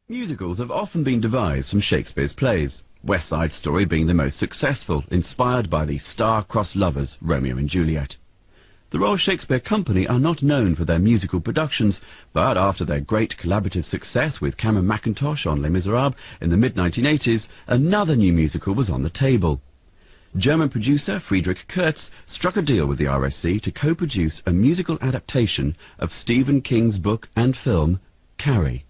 Musicals have often been devised from Shakespeare's plays, West Side Story being the most successful, inspired by the star-crossed lovers Romeo and Juliet. The Royal Shakespeare Company are not known for their musical productions, but after their great collaborative success with Cameron Mackintosh on Les Miserables in the mid-1980s, another new musical was on the table. German producer Friedrich Kurtz struck a deal with the RSC to co-produce a musical adaptation of Stephen King's book and film, Carrie.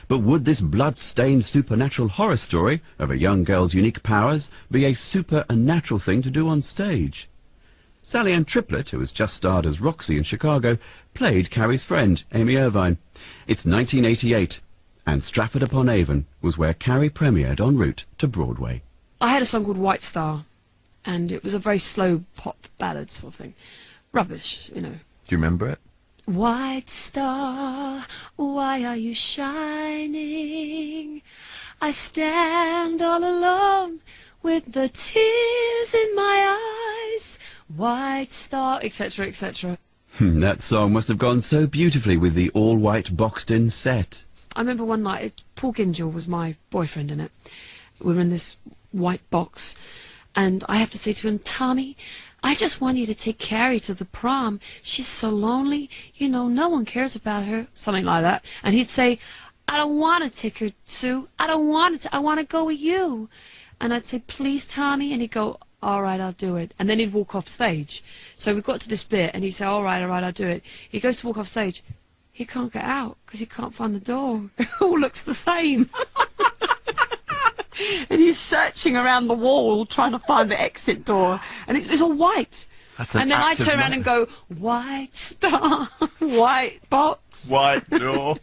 But would this blood-stained supernatural horror story of a young girl's unique powers be a supernatural thing to do on stage? Sally Ann Triplett, who has just starred as Roxy in Chicago, played Carrie's friend, Amy Irving. It's 1988, and Stratford-upon-Avon was where Carrie premiered en route to Broadway. I had a song called White Star, and it was a very slow pop ballad sort of thing. Rubbish, you know. Do you remember it? White star, why are you shining? I stand all alone with the tears in my eyes. White star, etc., etc. That song must have gone so beautifully with the all-white boxed-in set. I remember one night, Paul Gingell was my boyfriend in it. We were in this white box, and I have to say to him, Tommy, I just want you to take Carrie to the prom. She's so lonely. You know, no one cares about her. Something like that. And he'd say, I don't want to take her, Sue. I don't want to. I want to go with you. And I'd say, please, Tommy. And he'd go, all right, I'll do it. And then he'd walk off stage. So we got to this bit, and he'd say, all right, I'll do it. He goes to walk off stage. He can't get out because he can't find the door. It all looks the same. And he's searching around the wall trying to find the exit door, and it's all white. And then I turn around and go, white star, white box. White door.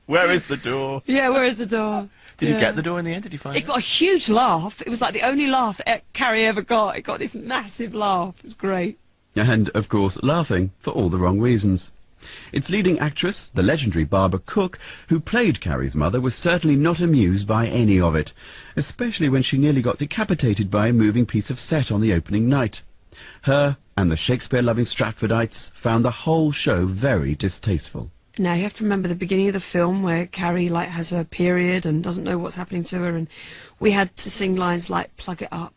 Where is the door? Yeah, where is the door? Did you get the door in the end? Did you find it? It got a huge laugh. It was like the only laugh Carrie ever got. It got this massive laugh. It's great. And, of course, laughing for all the wrong reasons. Its leading actress, the legendary Barbara Cook, who played Carrie's mother, was certainly not amused by any of it, especially when she nearly got decapitated by a moving piece of set on the opening night. Her and the Shakespeare-loving Stratfordites found the whole show very distasteful. Now, you have to remember the beginning of the film where Carrie, like, has her period and doesn't know what's happening to her, and we had to sing lines like, plug it up.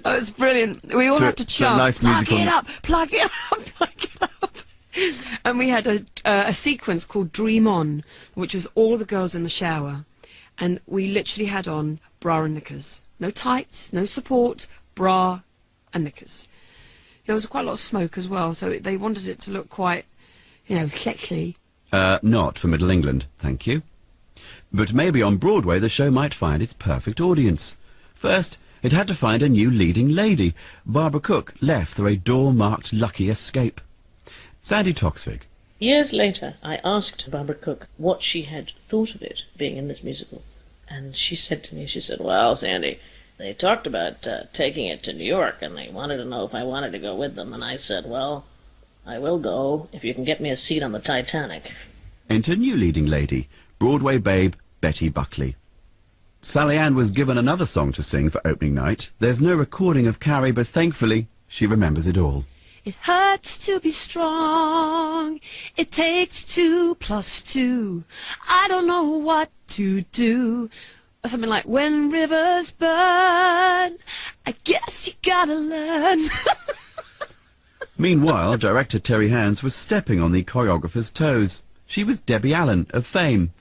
Oh, it's brilliant. We all had to chant, nice plug it up, plug it up, plug it up. And we had a sequence called Dream On, which was all the girls in the shower. And we literally had on bra and knickers. No tights, no support, bra and knickers. There was quite a lot of smoke as well, so they wanted it to look quite, you know, sexy. Not for Middle England, thank you. But maybe on Broadway the show might find its perfect audience. First, it had to find a new leading lady. Barbara Cook left through a door-marked lucky escape. Sandy Toksvig. Years later, I asked Barbara Cook what she had thought of it, being in this musical. And she said to me, she said, well, Sandy, they talked about taking it to New York, and they wanted to know if I wanted to go with them. And I said, well, I will go if you can get me a seat on the Titanic. Enter new leading lady, Broadway babe Betty Buckley. Sally Ann was given another song to sing for opening night. There's no recording of Carrie, but thankfully she remembers it all. It hurts to be strong. It takes 2 + 2. I don't know what to do. Or something like, when rivers burn, I guess you gotta learn. Meanwhile, director Terry Hands was stepping on the choreographer's toes. She was Debbie Allen of fame,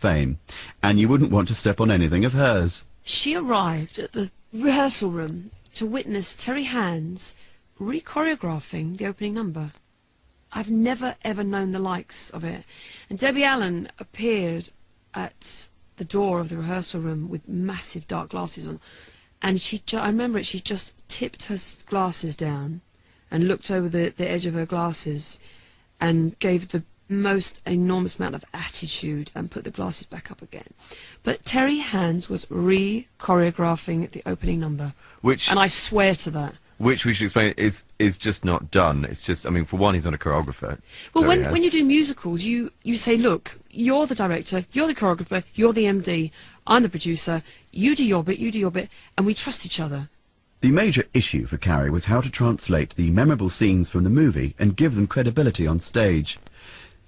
and you wouldn't want to step on anything of hers. She arrived at the rehearsal room to witness Terry Hands re-choreographing the opening number. I've never ever known the likes of it. And Debbie Allen appeared at the door of the rehearsal room with massive dark glasses on, and I remember it, she just tipped her glasses down and looked over the edge of her glasses and gave the most enormous amount of attitude and put the glasses back up again. But Terry Hands was re-choreographing the opening number. And I swear to that. Which we should explain is just not done. It's just, I mean, for one, he's not a choreographer. Well, when you do musicals, you say, look, you're the director, you're the choreographer, you're the MD, I'm the producer, you do your bit, and we trust each other. The major issue for Carrie was how to translate the memorable scenes from the movie and give them credibility on stage.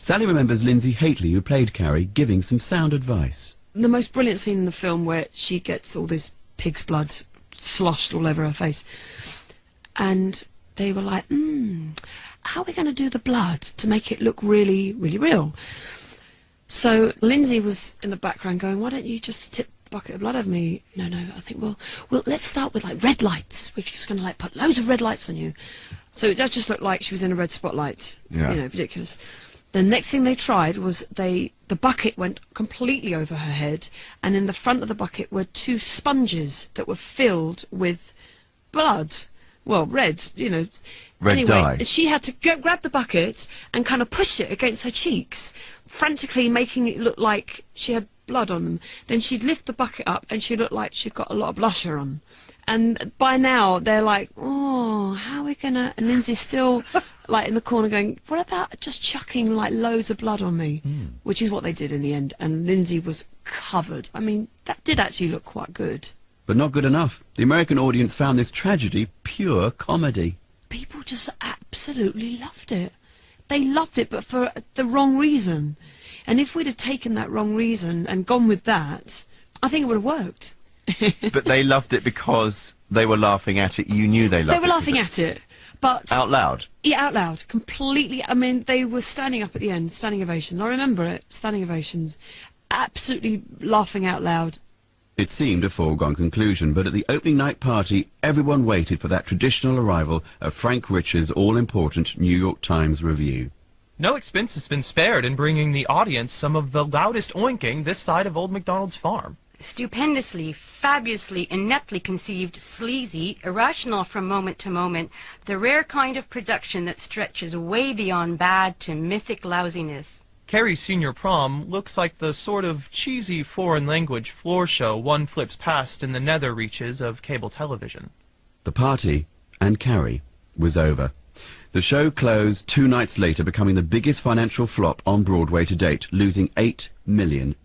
Sally remembers Lindsay Haitley, who played Carrie, giving some sound advice. The most brilliant scene in the film where she gets all this pig's blood sloshed all over her face. And they were like, how are we going to do the blood to make it look really, really real? So Lindsay was in the background going, why don't you just tip a bucket of blood over me? No, I think, well, let's start with, like, red lights. We're just going to, like, put loads of red lights on you. So it does just look like she was in a red spotlight. Yeah. You know, ridiculous. The next thing they tried was the bucket went completely over her head, and in the front of the bucket were 2 sponges that were filled with blood. Well, red, you know. Red anyway, dye. she had to grab the bucket and kind of push it against her cheeks, frantically making it look like she had blood on them. Then she'd lift the bucket up and she looked like she'd got a lot of blusher on. And by now, they're like, oh, how are we going to... And Lindsay's still, like, in the corner going, what about just chucking, like, loads of blood on me? Which is what they did in the end. And Lindsay was covered. I mean, that did actually look quite good. But not good enough. The American audience found this tragedy pure comedy. People just absolutely loved it. They loved it, but for the wrong reason. And if we'd have taken that wrong reason and gone with that, I think it would have worked. But they loved it because they were laughing at it. You knew they loved it. They were laughing at it, but... Out loud? Yeah, out loud. Completely. I mean, they were standing up at the end, standing ovations. I remember it, standing ovations. Absolutely laughing out loud. It seemed a foregone conclusion, but at the opening night party, everyone waited for that traditional arrival of Frank Rich's all-important New York Times review. No expense has been spared in bringing the audience some of the loudest oinking this side of Old MacDonald's farm. Stupendously, fabulously, ineptly conceived, sleazy, irrational from moment to moment, the rare kind of production that stretches way beyond bad to mythic lousiness. Carrie's senior prom looks like the sort of cheesy foreign language floor show one flips past in the nether reaches of cable television. The party, and Carrie, was over. The show closed 2 nights later, becoming the biggest financial flop on Broadway to date, losing $8 million.